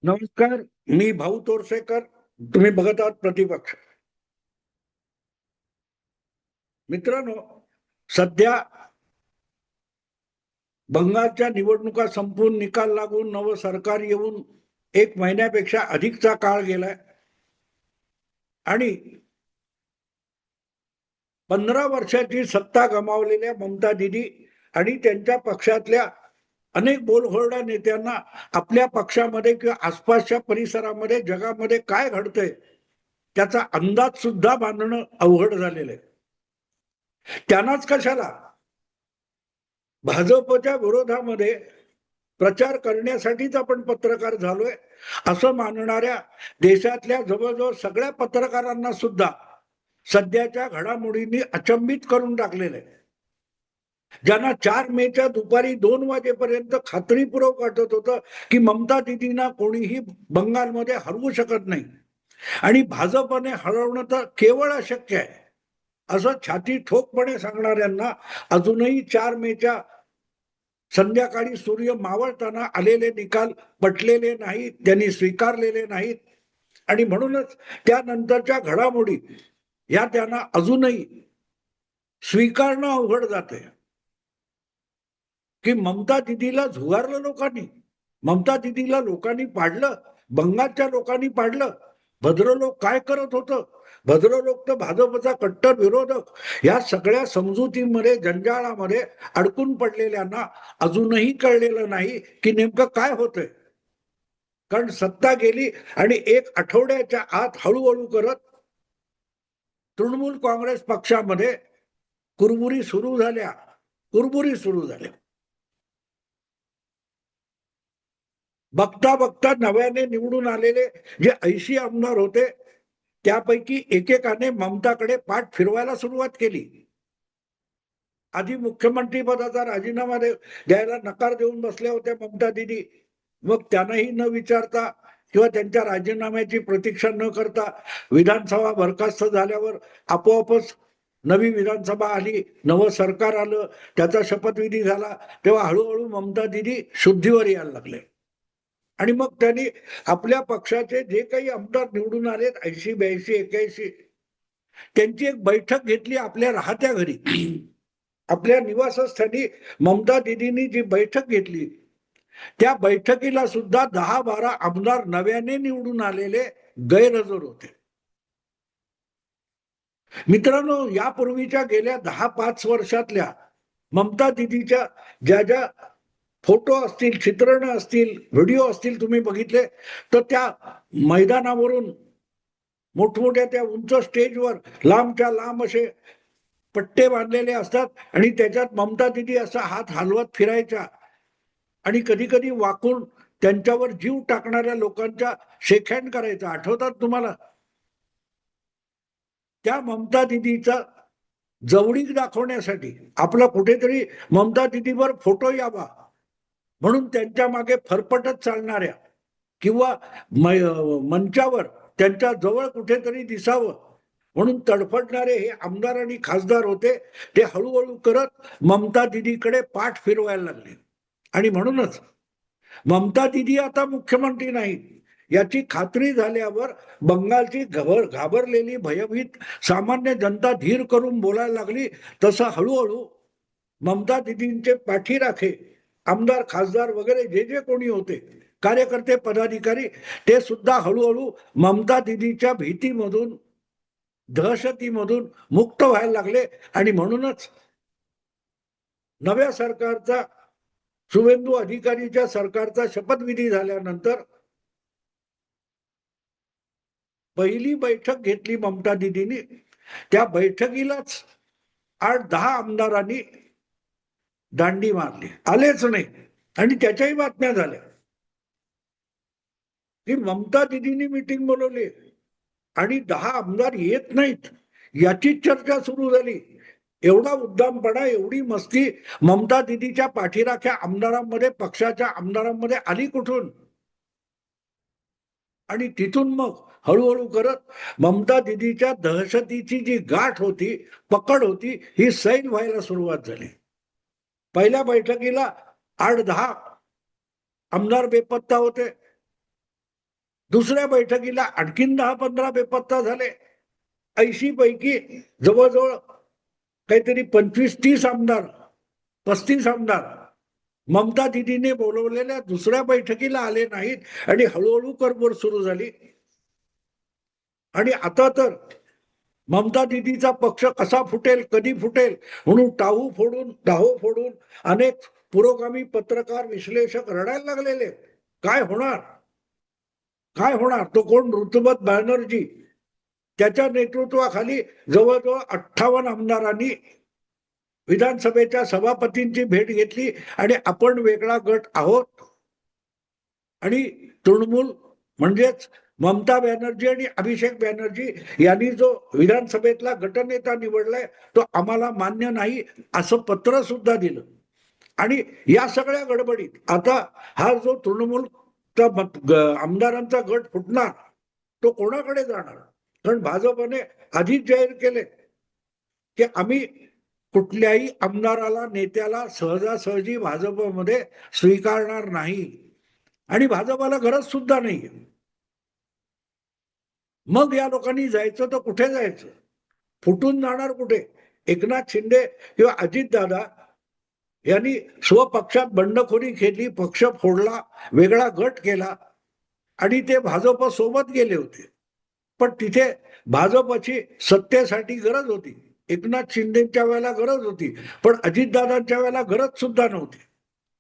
नमस्कार. मी भाऊ तोरसेकर. तुम्ही बघत आहात प्रतिपक्ष. मित्रांनो, सध्या बंगालच्या निवडणुका संपून निकाल लागून नवं सरकार येऊन 1 महिन्यापेक्षा अधिकचा काळ गेलाय आणि 15 वर्षाची सत्ता गमावलेल्या ममता दिदी आणि त्यांच्या पक्षातल्या अनेक बोलघोरड्या नेत्यांना आपल्या पक्षामध्ये किंवा आसपासच्या परिसरामध्ये जगामध्ये काय घडतंय त्याचा अंदाज सुद्धा बांधणं अवघड झालेलं आहे. त्यांनाच कशाला भाजपच्या विरोधामध्ये प्रचार करण्यासाठीच आपण पत्रकार झालोय असं मानणाऱ्या देशातल्या जवळजवळ सगळ्या पत्रकारांना सुद्धा सध्याच्या घडामोडींनी अचंबित करून टाकलेलं आहे. ज्यांना 4 मेच्या दुपारी 2 वाजेपर्यंत खात्रीपूर्वक वाटत होतं की ममता दिदींना कोणीही बंगालमध्ये हरवू शकत नाही आणि भाजपने हरवणं तर केवळ अशक्य आहे असं छाती ठोकपणे सांगणाऱ्यांना अजूनही 4 मेच्या संध्याकाळी सूर्य मावळताना आलेले निकाल पटलेले नाहीत, त्यांनी स्वीकारलेले नाहीत आणि म्हणूनच त्यानंतरच्या घडामोडी या त्यांना अजूनही स्वीकारणं अवघड जाते की ममता दिदीला झुगारलं लोकांनी, ममता दिदीला लोकांनी पाडलं, बंगालच्या लोकांनी पाडलं. भद्रलोक काय करत होतं? भद्रलोक तर भाजपचा कट्टर विरोधक. या सगळ्या समजुतीमध्ये जंजाळामध्ये अडकून पडलेल्यांना अजूनही कळलेलं नाही की नेमकं काय होतंय. कारण सत्ता गेली आणि 1 आठवड्याच्या आत हळूहळू करत तृणमूल काँग्रेस पक्षामध्ये कुरबुरी सुरू झाल्या. बघता बघता नव्याने निवडून आलेले जे 80 आमदार होते त्यापैकी एकेकाने ममताकडे पाठ फिरवायला सुरुवात केली. आधी मुख्यमंत्री पदाचा राजीनामा द्यायला नकार देऊन बसल्या होत्या ममता दिदी. मग त्यांनाही न विचारता किंवा त्यांच्या राजीनाम्याची प्रतीक्षा न करता विधानसभा बरखास्त झाल्यावर आपोआपच नवी विधानसभा आली, नवं सरकार आलं, त्याचा शपथविधी झाला, तेव्हा हळूहळू ममता दिदी शुद्धीवर यायला लागले आणि मग त्यांनी आपल्या पक्षाचे जे काही आमदार निवडून आलेत 80, 82, 81 त्यांची एक बैठक घेतली आपल्या राहत्या घरी. आपल्या निवासस्थानी ममता दिदींनी जी बैठक घेतली त्या बैठकीला सुद्धा 10-12 आमदार नव्याने निवडून आलेले गैरहजर होते. मित्रांनो, यापूर्वीच्या गेल्या 10-5 वर्षातल्या ममता दिदीच्या ज्या ज्या फोटो असतील, चित्रण असतील, व्हिडिओ असतील तुम्ही बघितले तर त्या मैदानावरून मोठमोठ्या त्या उंच स्टेजवर लांबच्या लांब असे पट्टे बांधलेले असतात आणि त्याच्यात ममता दिदी असा हात हलवत फिरायच्या आणि कधी कधी वाकून त्यांच्यावर जीव टाकणाऱ्या लोकांच्या शेकहँड करायचा. आठवतात तुम्हाला? त्या ममता दिदीचा जवळीक दाखवण्यासाठी आपला कुठेतरी ममता दिदीवर फोटो यावा म्हणून त्यांच्या मागे फरफटत चालणाऱ्या किंवा मंचावर त्यांच्या जवळ कुठेतरी दिसावं म्हणून तडफडणारे हे आमदार आणि खासदार होते. ते हळूहळू करत ममता दिदीकडे पाठ फिरवायला लागले आणि म्हणूनच ममता दिदी आता मुख्यमंत्री नाही याची खात्री झाल्यावर बंगालची घाबरलेली भयभीत सामान्य जनता धीर करून बोलायला लागली. तसं हळूहळू ममता दिदींचे पाठीराखे आमदार खासदार वगैरे जे जे कोणी होते कार्यकर्ते पदाधिकारी ते सुद्धा हळूहळू ममता दिदीच्या भीतीमधून दहशतीमधून मुक्त व्हायला लागले आणि म्हणूनच नव्या सरकारचा शुभेंदू अधिकारीच्या सरकारचा शपथविधी झाल्यानंतर पहिली बैठक घेतली ममता दिदींनी. त्या बैठकीलाच 8-10 आमदारांनी दांडी मारली, आलेच नाही आणि त्याच्याही बातम्या झाल्या की ममता दिदींनी मीटिंग बोलवली आणि 10 आमदार येत नाहीत याचीच चर्चा सुरू झाली. एवढा उद्दामपणा, एवढी मस्ती ममता दिदीच्या पाठीराख्या आमदारांमध्ये, पक्षाच्या आमदारांमध्ये आली कुठून? आणि तिथून मग हळूहळू करत ममता दिदीच्या दहशतीची जी गाठ होती, पकड होती, ही सैल व्हायला सुरुवात झाली. पहिल्या बैठकीला 8-10 आमदार बेपत्ता होते. दुसऱ्या बैठकीला आणखीन 10-15 बेपत्ता झाले. 80 पैकी जवळजवळ काहीतरी 25-30 आमदार, 35 आमदार ममता दिदीने बोलवलेल्या दुसऱ्या बैठकीला आले नाहीत आणि हळूहळू करबोड सुरू झाली. आणि आता तर ममता दिदीचा पक्ष कसा फुटेल, कधी फुटेल म्हणून टाहू फोडून अनेक पुरोगामी पत्रकार, विश्लेषक रडायला लागलेले. काय होणार, काय होणार? तो कोण, ऋतुपत बॅनर्जी, त्याच्या नेतृत्वाखाली जवळजवळ 58 आमदारांनी विधानसभेच्या सभापतींची भेट घेतली आणि आपण वेगळा गट आहोत आणि तृणमूल म्हणजेच ममता बॅनर्जी आणि अभिषेक बॅनर्जी यांनी जो विधानसभेतला गटनेता निवडलाय तो आम्हाला मान्य नाही असं पत्र सुद्धा दिलं. आणि या सगळ्या गडबडीत आता हा जो तृणमूलचा आमदारांचा गट फुटणार तो कोणाकडे जाणार? कारण भाजपने आधीच जाहीर केले की आम्ही कुठल्याही आमदाराला, नेत्याला सहजासहजी भाजपमध्ये स्वीकारणार नाही आणि भाजपाला गरज सुद्धा नाहीये. मग या लोकांनी जायचं तर कुठे जायचं? फुटून जाणार कुठे? एकनाथ शिंदे किंवा अजितदादा यांनी स्वपक्षात बंडखोरी केली, पक्ष फोडला, वेगळा गट केला आणि ते भाजप सोबत गेले होते. पण तिथे भाजपची सत्तेसाठी गरज होती. एकनाथ शिंदेच्या वेळेला गरज होती, पण अजितदादांच्या वेळेला गरज सुद्धा नव्हती.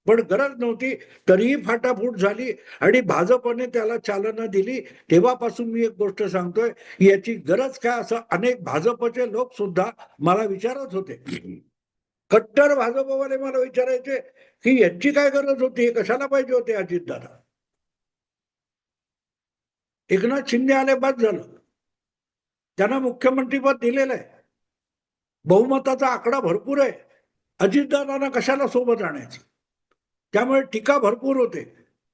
पण गरज नव्हती तरीही फाटाफूट झाली आणि भाजपने त्याला चालना दिली. तेव्हापासून मी एक गोष्ट सांगतोय, याची गरज काय असं अनेक भाजपचे लोक सुद्धा मला विचारत होते. कट्टर भाजपवाले मला विचारायचे की यांची काय गरज होती, कशाला पाहिजे होते अजितदादा? एकनाथ शिंदे आले बाद झालं, त्यांना मुख्यमंत्रीपद दिलेलं आहे, बहुमताचा आकडा भरपूर आहे, अजितदादांना कशाला सोबत आणायचं? त्यामुळे टीका भरपूर होते.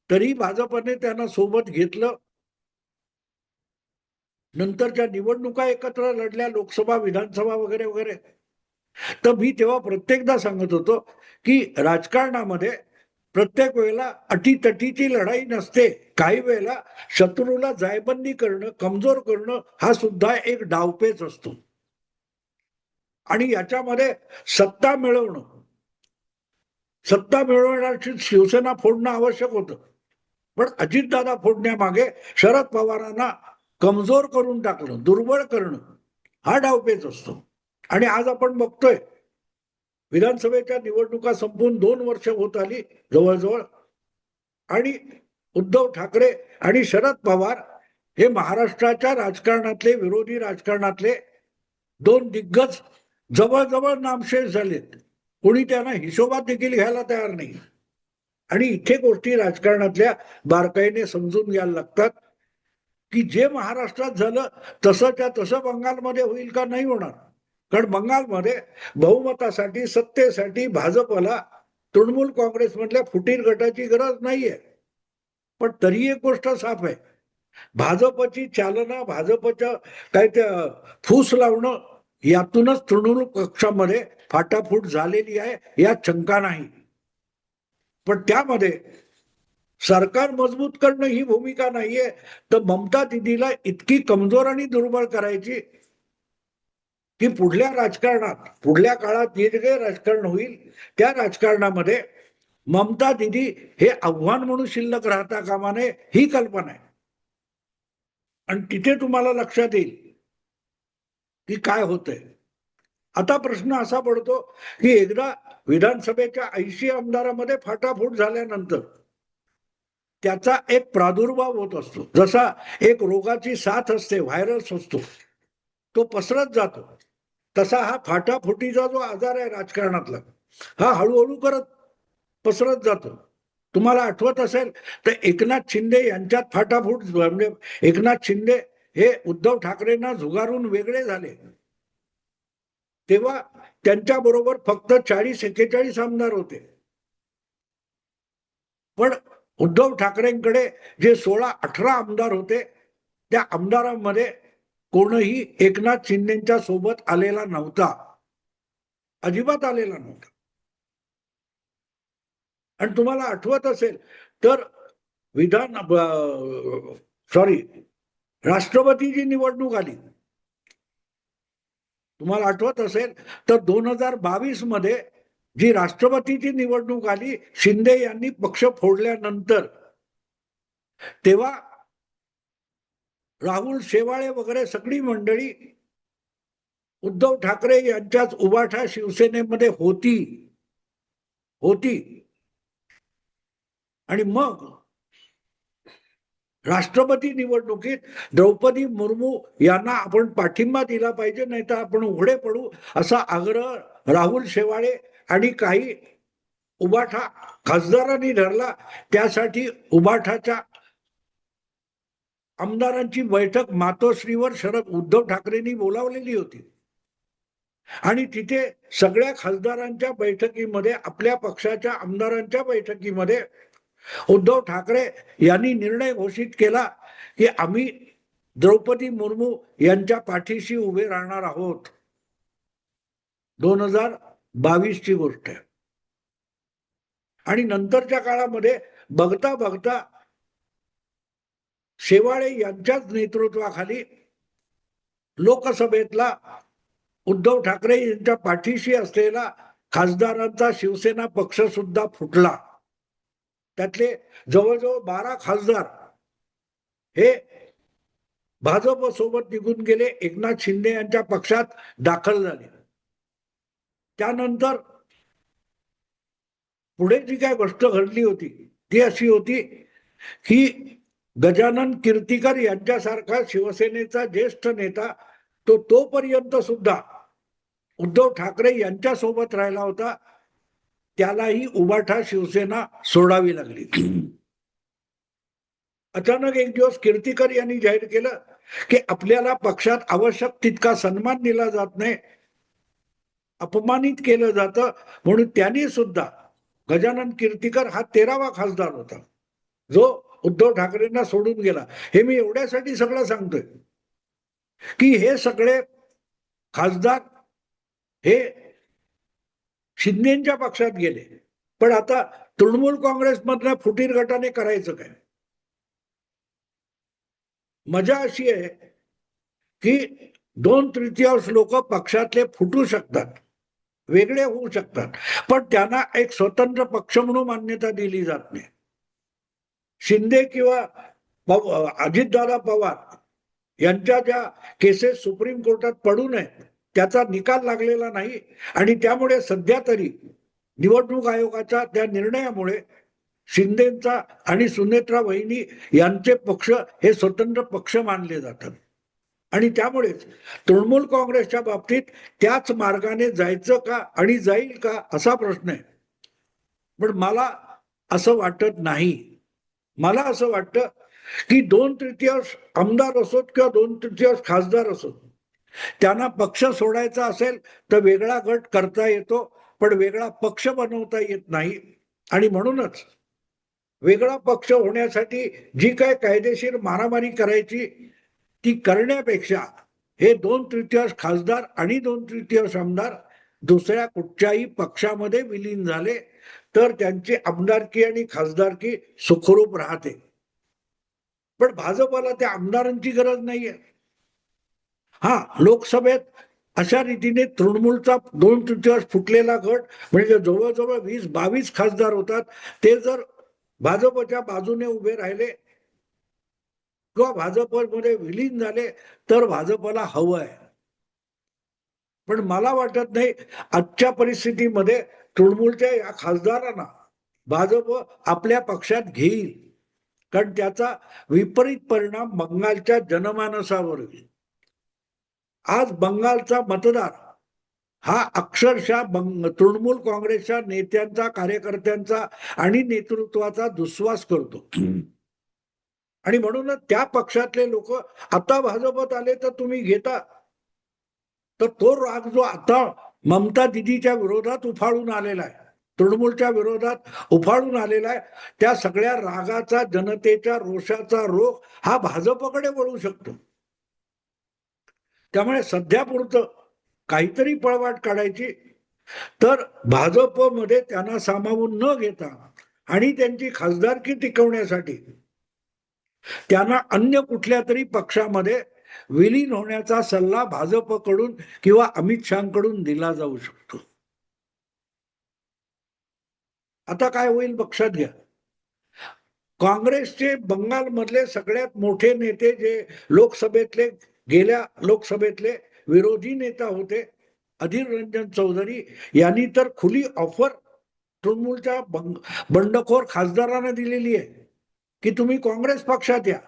तरी भाजपने त्यांना सोबत घेतलं. नंतरच्या निवडणुका एकत्र लढल्या, लोकसभा, विधानसभा वगैरे वगैरे. तर मी तेव्हा प्रत्येकदा सांगत होतो की राजकारणामध्ये प्रत्येक वेळेला अटीतटीची लढाई नसते. काही वेळेला शत्रूला जायबंदी करणं, कमजोर करणं हा सुद्धा एक डावपेच असतो. आणि याच्यामध्ये सत्ता मिळवण्याची शिवसेना फोडणं आवश्यक होतं. पण अजितदादा फोडण्यामागे शरद पवारांना कमजोर करून टाकणं, दुर्बळ करणं हा डावपेच असतो. आणि आज आपण बघतोय विधानसभेच्या निवडणुका संपून 2 वर्ष होत आली जवळजवळ, आणि उद्धव ठाकरे आणि शरद पवार हे महाराष्ट्राच्या राजकारणातले, विरोधी राजकारणातले 2 दिग्गज जवळजवळ नामशेष झालेत. कोणी त्यांना हिशोबात देखील घ्यायला तयार नाही. आणि इथे गोष्टी राजकारणातल्या बारकाईने समजून घ्यायला लागतात की जे महाराष्ट्रात झालं तसंच्या तसं बंगालमध्ये होईल का? नाही होणार. कारण बंगालमध्ये बहुमतासाठी, सत्तेसाठी भाजपला तृणमूल काँग्रेसमधल्या फुटीर गटाची गरज नाहीये. पण तरी एक गोष्ट साफ आहे, भाजपची चालना, भाजपच्या काय ते फूस लावणं यातूनच तृणमूल पक्षामध्ये फाटाफूट झालेली आहे, यात शंका नाही. पण त्यामध्ये सरकार मजबूत करणं ही भूमिका नाहीये. तर ममता दिदीला इतकी कमजोर आणि दुर्बळ करायची की पुढल्या राजकारणात, पुढल्या काळात जे जे राजकारण होईल त्या राजकारणामध्ये ममता दिदी हे आव्हान म्हणून शिल्लक राहता कामा नये, ही कल्पना आहे. आणि तिथे तुम्हाला लक्षात येईल की काय होतंय. आता प्रश्न असा पडतो की एकदा विधानसभेच्या 80 आमदारांमध्ये फाटाफूट झाल्यानंतर त्याचा एक प्रादुर्भाव होत असतो. जसा एक रोगाची साथ असते, व्हायरस असतो, तो पसरत जातो. तसा हा फाटाफुटीचा जो आजार आहे राजकारणातला, हा हळूहळू करत पसरत जातो. तुम्हाला आठवत असेल तर एकनाथ शिंदे यांच्यात फाटाफूट, म्हणजे एकनाथ शिंदे हे उद्धव ठाकरेंना झुगारून वेगळे झाले तेव्हा त्यांच्या बरोबर फक्त 40-41 आमदार होते. पण उद्धव ठाकरेंकडे जे 16-18 आमदार होते त्या आमदारांमध्ये कोणही एकनाथ शिंदेच्या सोबत आलेला नव्हता, अजिबात आलेला नव्हता. आणि तुम्हाला आठवत असेल तर सॉरी, राष्ट्रपतीची निवडणूक आली, तुम्हाला आठवत असेल तर 2022 मध्ये जी राष्ट्रपतीची निवडणूक आली, शिंदे यांनी पक्ष फोडल्यानंतर, तेव्हा राहुल शेवाळे वगैरे सगळी मंडळी उद्धव ठाकरे यांच्याच उभाठा शिवसेनेमध्ये होती. आणि मग राष्ट्रपती निवडणुकीत द्रौपदी मुर्मू यांना आपण पाठिंबा दिला पाहिजे, नाही तर आपण उघडे पडू, असा आग्रह राहुल शेवाळे आणि काही उभाठा खासदारांनी धरला. त्यासाठी उभाठाच्या आमदारांची बैठक मातोश्रीवर शरद उद्धव ठाकरेंनी बोलावलेली होती. आणि तिथे सगळ्या खासदारांच्या बैठकीमध्ये, आपल्या पक्षाच्या आमदारांच्या बैठकीमध्ये उद्धव ठाकरे यांनी निर्णय घोषित केला की आम्ही द्रौपदी मुर्मू यांच्या पाठीशी उभे राहणार आहोत. 2022 ची गोष्ट आहे. आणि नंतरच्या काळामध्ये बघता बघता शेवाळे यांच्याच नेतृत्वाखाली लोकसभेतला उद्धव ठाकरे यांच्या पाठीशी असलेला खासदारांचा शिवसेना पक्ष सुद्धा फुटला. त्यातले जवळजवळ 12 खासदार हे भाजप सोबत निघून गेले, एकनाथ शिंदे यांच्या पक्षात दाखल झाले. त्यानंतर पुढे जी काय गोष्ट घडली होती ती अशी होती की गजानन कीर्तिकर यांच्यासारखा शिवसेनेचा ज्येष्ठ नेता तो तोपर्यंत सुद्धा उद्धव ठाकरे यांच्या सोबत राहिला होता, त्यालाही उभाठा शिवसेना सोडावी लागली. अचानक एक दिवस कीर्तिकर यांनी जाहीर केलं की आपल्याला पक्षात आवश्यक तितका सन्मान दिला जात नाही, अपमानित केलं जातं, म्हणून त्यांनी सुद्धा, गजानन कीर्तिकर हा 13वा खासदार होता जो उद्धव ठाकरेंना सोडून गेला. हे मी एवढ्यासाठी सगळं सांगतोय की हे सगळे खासदार हे शिंदेच्या पक्षात गेले, पण आता तृणमूल काँग्रेसमधल्या फुटीर गटाने करायचं काय? मजा अशी आहे की 2/3 लोक पक्षातले फुटू शकतात, वेगळे होऊ शकतात, पण त्यांना एक स्वतंत्र पक्ष म्हणून मान्यता दिली जात नाही. शिंदे किंवा अजितदादा पवार यांच्या ज्या केसेस सुप्रीम कोर्टात पडू नये त्याचा निकाल लागलेला नाही, आणि त्यामुळे सध्या तरी निवडणूक आयोगाच्या त्या निर्णयामुळे शिंदेचा आणि सुनेत्रा वहिनी यांचे पक्ष हे स्वतंत्र पक्ष मानले जातात. आणि त्यामुळेच तृणमूल काँग्रेसच्या बाबतीत त्याच मार्गाने जायचं का आणि जाईल का असा प्रश्न आहे. पण मला असं वाटत नाही. मला असं वाटतं की 2/3 आमदार असोत किंवा 2/3 खासदार असोत, त्यांना पक्ष सोडायचा असेल तर वेगळा गट करता येतो, पण वेगळा पक्ष बनवता येत नाही. आणि म्हणूनच वेगळा पक्ष होण्यासाठी जी काय कायदेशीर मारामारी करायची ती करण्यापेक्षा हे 2/3 खासदार आणि 2/3 आमदार दुसऱ्या कुठच्याही पक्षामध्ये विलीन झाले तर त्यांची आमदारकी आणि खासदारकी सुखरूप राहते. पण भाजपला त्या आमदारांची गरज नाहीये. हा, लोकसभेत अशा रीतीने तृणमूलचा 2/3 फुटलेला गट म्हणजे जवळजवळ 20-22 खासदार होतात, ते जर भाजपच्या बाजूने उभे राहिले किंवा भाजपमध्ये विलीन झाले तर भाजपला हवं आहे. पण मला वाटत नाही आजच्या परिस्थितीमध्ये तृणमूलच्या या खासदारांना भाजप आपल्या पक्षात घेईल, कारण त्याचा विपरीत परिणाम बंगालच्या जनमानसावर होईल. आज बंगालचा मतदार हा अक्षरशः तृणमूल काँग्रेसच्या नेत्यांचा, कार्यकर्त्यांचा आणि नेतृत्वाचा दुस्वास करतो. आणि म्हणूनच त्या पक्षातले लोक आता भाजपत आले तर तुम्ही घेता, तर तो राग जो आता ममता दिदीच्या विरोधात उफाळून आलेला आहे, तृणमूलच्या विरोधात उफाळून आलेला आहे, त्या सगळ्या रागाचा, जनतेच्या रोषाचा रोख हा भाजपकडे वळू शकतो. त्यामुळे सध्या पुरतं काहीतरी पळवाट काढायची तर भाजपमध्ये त्यांना सामावून न घेता आणि त्यांची खासदारकी टिकवण्यासाठी त्यांना अन्य कुठल्या तरी पक्षामध्ये विलीन होण्याचा सल्ला भाजपकडून किंवा अमित शहाकडून दिला जाऊ शकतो. आता काय होईल लक्षात घ्या. काँग्रेसचे बंगालमधले सगळ्यात मोठे नेते जे लोकसभेतले गेल्या लोकसभेतले विरोधी नेता होते अधीर रंजन चौधरी यांनी तर खुली ऑफर तृणमूलच्या बंडखोर खासदारांना दिलेली आहे की तुम्ही काँग्रेस पक्षात या.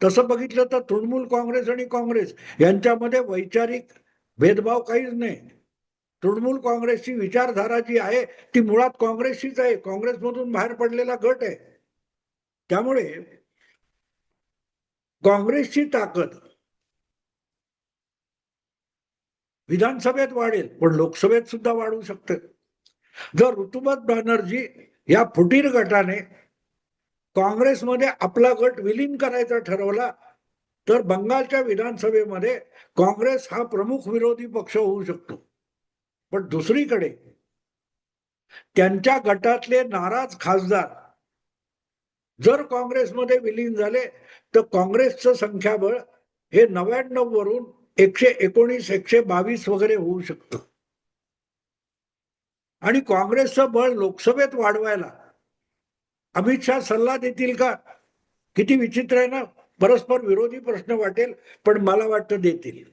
तसं बघितलं तर तृणमूल काँग्रेस आणि काँग्रेस यांच्यामध्ये वैचारिक भेदभाव काहीच नाही. तृणमूल काँग्रेसची विचारधारा जी आहे ती मुळात काँग्रेसचीच आहे, काँग्रेसमधून बाहेर पडलेला गट आहे. त्यामुळे काँग्रेसची ताकद विधानसभेत वाढेल पण लोकसभेत सुद्धा वाढू शकते. जर ऋतुपत बॅनर्जी या फुटीर गटाने काँग्रेसमध्ये आपला गट विलीन करायचा ठरवला तर बंगालच्या विधानसभेमध्ये काँग्रेस हा प्रमुख विरोधी पक्ष होऊ शकतो. पण दुसरीकडे त्यांच्या गटातले नाराज खासदार जर काँग्रेसमध्ये विलीन झाले तर काँग्रेसचं संख्याबळ हे 99 वरून 119 122 वगैरे होऊ शकतं. आणि काँग्रेसचं बळ लोकसभेत वाढवायला अमित शहा सल्ला देतील का? किती विचित्र आहे ना. परस्पर विरोधी प्रश्न वाटेल पण मला वाटतं देतील.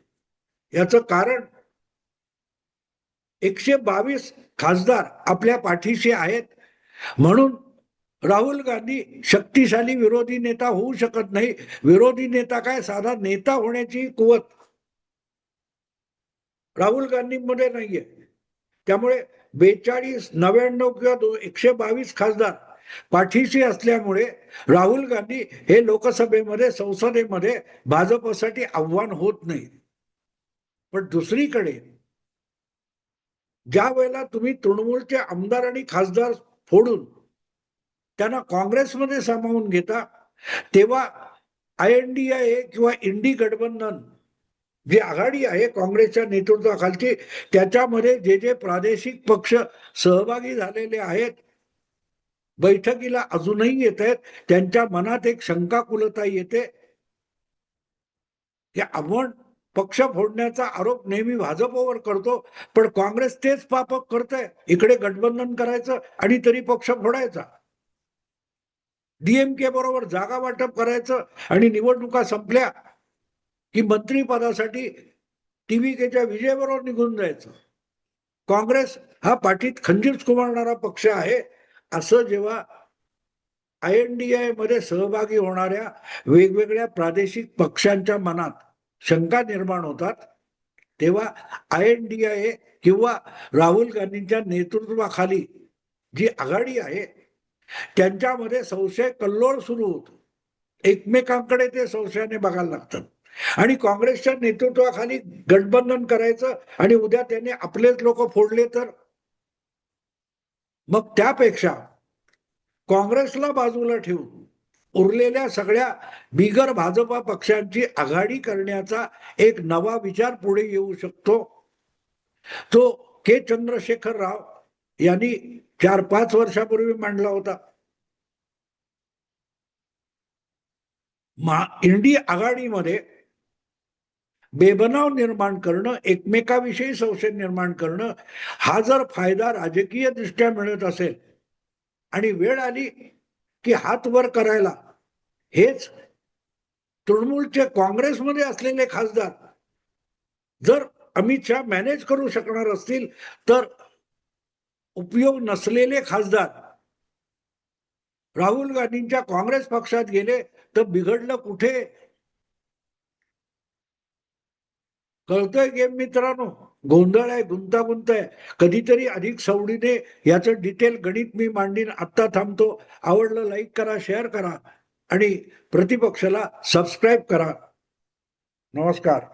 याचं कारण 122 खासदार आपल्या पाठीशी आहेत म्हणून राहुल गांधी शक्तिशाली विरोधी नेता होऊ शकत नाही. विरोधी नेता काय, साधा नेता होण्याची कुवत राहुल गांधींमध्ये नाहीये. त्यामुळे 42 99 किंवा 122 खासदार पाठीशी असल्यामुळे राहुल गांधी हे लोकसभेमध्ये संसदेमध्ये भाजपसाठी आव्हान होत नाही. पण दुसरीकडे ज्या वेळेला तुम्ही तृणमूलचे आमदार आणि खासदार फोडून त्यांना काँग्रेसमध्ये सामावून घेता तेव्हा INDA किंवा इंडी गठबंधन जी आघाडी आहे काँग्रेसच्या नेतृत्वाखालची त्याच्यामध्ये जे जे प्रादेशिक पक्ष सहभागी झालेले आहेत बैठकीला अजूनही येत आहेत त्यांच्या मनात एक शंकाकुलता येते की आपण पक्ष फोडण्याचा आरोप नेहमी भाजपवर करतो पण काँग्रेस तेच पाप करतंय. इकडे गठबंधन करायचं आणि तरी पक्ष फोडायचा. DMK बरोबर जागा वाटप करायचं आणि निवडणुका संपल्या की मंत्रीपदासाठी TVKच्या विजयबरोबर निघून जायचं. काँग्रेस हा पाठीत खंजीर कुमारणारा पक्ष आहे असं जेव्हा INDA मध्ये सहभागी होणाऱ्या वेगवेगळ्या प्रादेशिक पक्षांच्या मनात शंका निर्माण होतात तेव्हा INDA किंवा राहुल गांधींच्या नेतृत्वाखाली जी आघाडी आहे त्यांच्यामध्ये संशय कल्लोळ सुरू होतो. एकमेकांकडे ते संशयाने बघायला लागतात आणि काँग्रेसच्या नेतृत्वाखाली गठबंधन करायचं आणि उद्या त्यांनी आपलेच लोक फोडले तर मग त्यापेक्षा काँग्रेसला बाजूला ठेवून उरलेल्या सगळ्या बिगर भाजपा पक्षांची आघाडी करण्याचा एक नवा विचार पुढे येऊ शकतो. तो के चंद्रशेखर राव यांनी 4-5 वर्षापूर्वी मांडला होता. इंडी आघाडीमध्ये बेबनाव निर्माण करणं, एकमेकाविषयी संशय निर्माण करणं हा जर फायदा राजकीय दृष्ट्या मिळत असेल आणि वेळ आली की हात वर करायला हेच तृणमूलचे काँग्रेसमध्ये असलेले खासदार जर अमित शहा मॅनेज करू शकणार असतील तर उपयोग नसलेले खासदार राहुल गांधींच्या काँग्रेस पक्षात गेले तर बिघडलं कुठे? कळतंय गेम मित्रांनो? गोंधळ आहे, गुंतागुंत आहे. कधीतरी अधिक सवडीने याचं डिटेल गणित मी मांडीन. आत्ता थांबतो. आवडलं लाईक करा, शेअर करा आणि प्रतिपक्षाला सबस्क्राईब करा. नमस्कार.